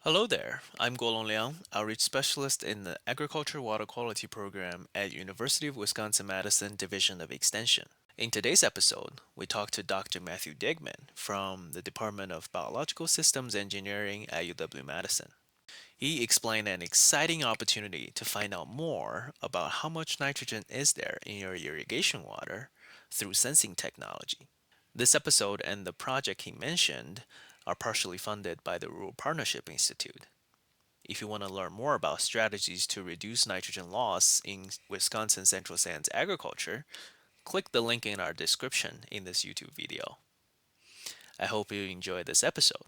Hello there, I'm Guolong, outreach specialist in the Agriculture Water Quality Program at University of Wisconsin-Madison Division of Extension. In today's episode, we talk to Dr. Matthew Digman from the Department of Biological Systems Engineering at UW-Madison. He explained an exciting opportunity to find out more about how much nitrogen is there in your irrigation water through sensing technology. This episode and the project he mentioned are partially funded by the Rural Partnership Institute. If you want to learn more about strategies to reduce nitrogen loss in Wisconsin Central Sands agriculture, click the link in our description in this YouTube video. I hope you enjoy this episode.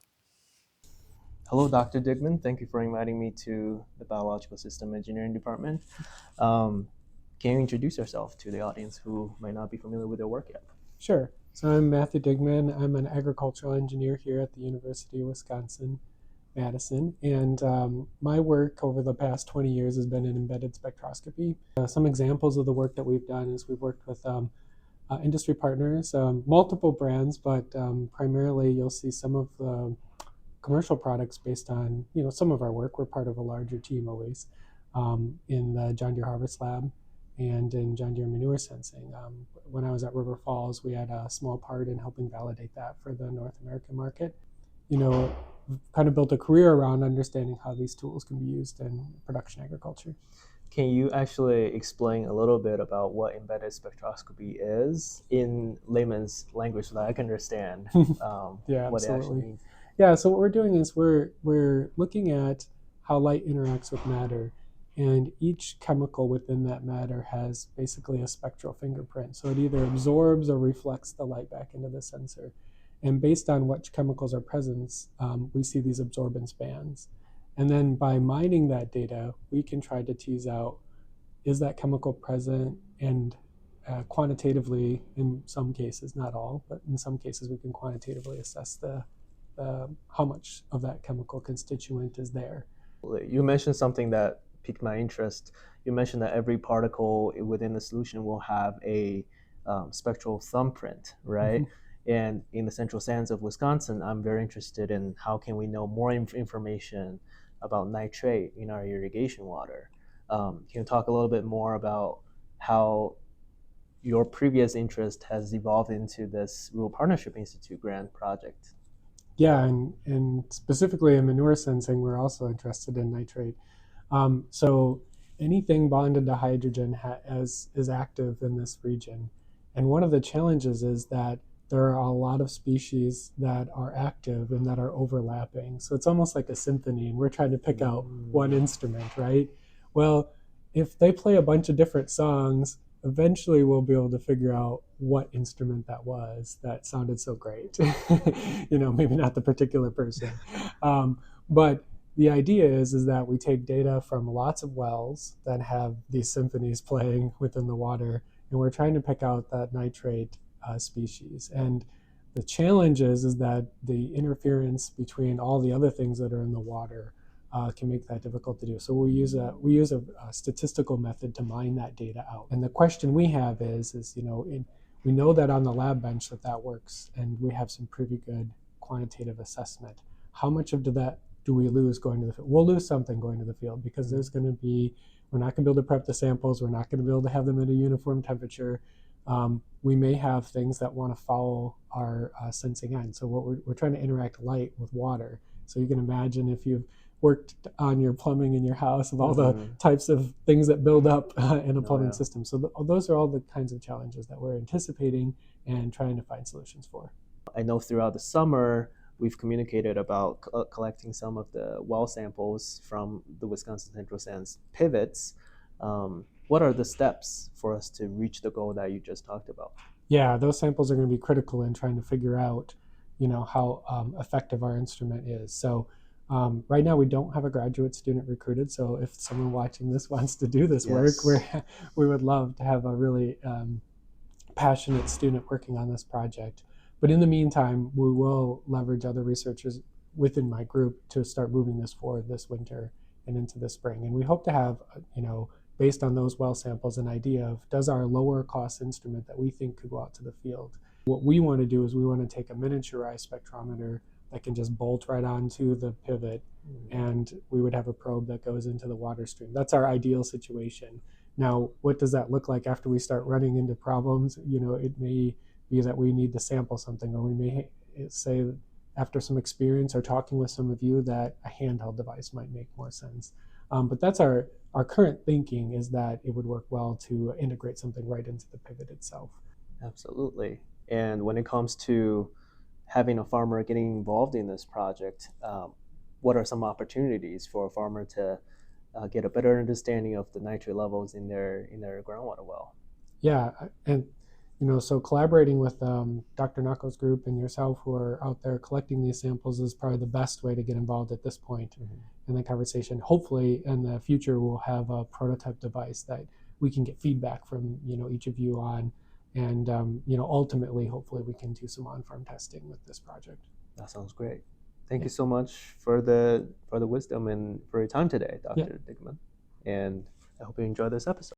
Hello, Dr. Digman. Thank you for inviting me to the Biological System Engineering Department. Um, can you introduce yourself to the audience who might not be familiar with your work yet? Sure. So I'm Matthew Digman. I'm an agricultural engineer here at the University of Wisconsin-Madison. And my work over the past 20 years has been in embedded spectroscopy. Some examples of the work that we've done is we've worked with industry partners, multiple brands, but primarily you'll see some of the commercial products based on, some of our work. We're part of a larger team always in the John Deere Harvest Lab and in John Deere manure sensing. When I was at River Falls, we had a small part in helping validate that for the North American market. Kind of built a career around understanding how these tools can be used in production agriculture. Can you actually explain a little bit about what embedded spectroscopy is in layman's language so that I can understand Yeah, what it actually absolutely. means? Yeah, so what we're doing is we're looking at how light interacts with matter, and each chemical within that matter has basically a spectral fingerprint. So it either absorbs or reflects the light back into the sensor. And based on which chemicals are present, we see these absorbance bands. And then by mining that data, we can try to tease out, is that chemical present, and quantitatively, in some cases, not all, but in some cases, we can quantitatively assess how much of that chemical constituent is there. You mentioned something that piqued my interest. You mentioned that every particle within the solution will have a spectral thumbprint, right? Mm-hmm. And in the central sands of Wisconsin, I'm very interested in how can we know more information about nitrate in our irrigation water. Can you talk a little bit more about how your previous interest has evolved into this Rural Partnership Institute grant project? Yeah, and specifically in manure sensing, we're also interested in nitrate. So anything bonded to hydrogen is active in this region. And one of the challenges is that there are a lot of species that are active and that are overlapping. So it's almost like a symphony, and we're trying to pick out one instrument, right? Well, if they play a bunch of different songs, eventually we'll be able to figure out what instrument that was that sounded so great. Maybe not the particular person. But the idea is that we take data from lots of wells that have these symphonies playing within the water, and we're trying to pick out that nitrate species. And the challenge is that the interference between all the other things that are in the water can make that difficult to do. So we use a statistical method to mine that data out. And the question we have we know that on the lab bench that works, and we have some pretty good quantitative assessment. How much of that do we lose going to the field? We'll lose something going to the field because we're not going to be able to prep the samples. We're not going to be able to have them at a uniform temperature. We may have things that want to follow our sensing end. So what we're trying to interact light with water. So you can imagine if you've worked on your plumbing in your house of all the types of things that build up in a plumbing system. So those are all the kinds of challenges that we're anticipating and trying to find solutions for. I know throughout the summer, we've communicated about collecting some of the well samples from the Wisconsin Central Sands pivots. What are the steps for us to reach the goal that you just talked about? Yeah, those samples are going to be critical in trying to figure out, how effective our instrument is. So right now we don't have a graduate student recruited. So if someone watching this wants to do this work, we would love to have a really passionate student working on this project. But in the meantime, we will leverage other researchers within my group to start moving this forward this winter and into the spring. And we hope to have, based on those well samples, an idea of, does our lower cost instrument that we think could go out to the field. What we want to do is we want to take a miniaturized spectrometer that can just bolt right onto the pivot, and we would have a probe that goes into the water stream. That's our ideal situation. Now, what does that look like after we start running into problems? It may be that we need to sample something, or we may say after some experience or talking with some of you that a handheld device might make more sense. But that's our current thinking, is that it would work well to integrate something right into the pivot itself. Absolutely. And when it comes to having a farmer getting involved in this project, what are some opportunities for a farmer to get a better understanding of the nitrate levels in their groundwater well? Yeah, and so collaborating with Dr. Nako's group and yourself, who are out there collecting these samples, is probably the best way to get involved at this point in the conversation. Hopefully, in the future, we'll have a prototype device that we can get feedback from each of you on, and ultimately, hopefully, we can do some on-farm testing with this project. That sounds great. Thank you so much for the wisdom and for your time today, Dr. Digman. And I hope you enjoy this episode.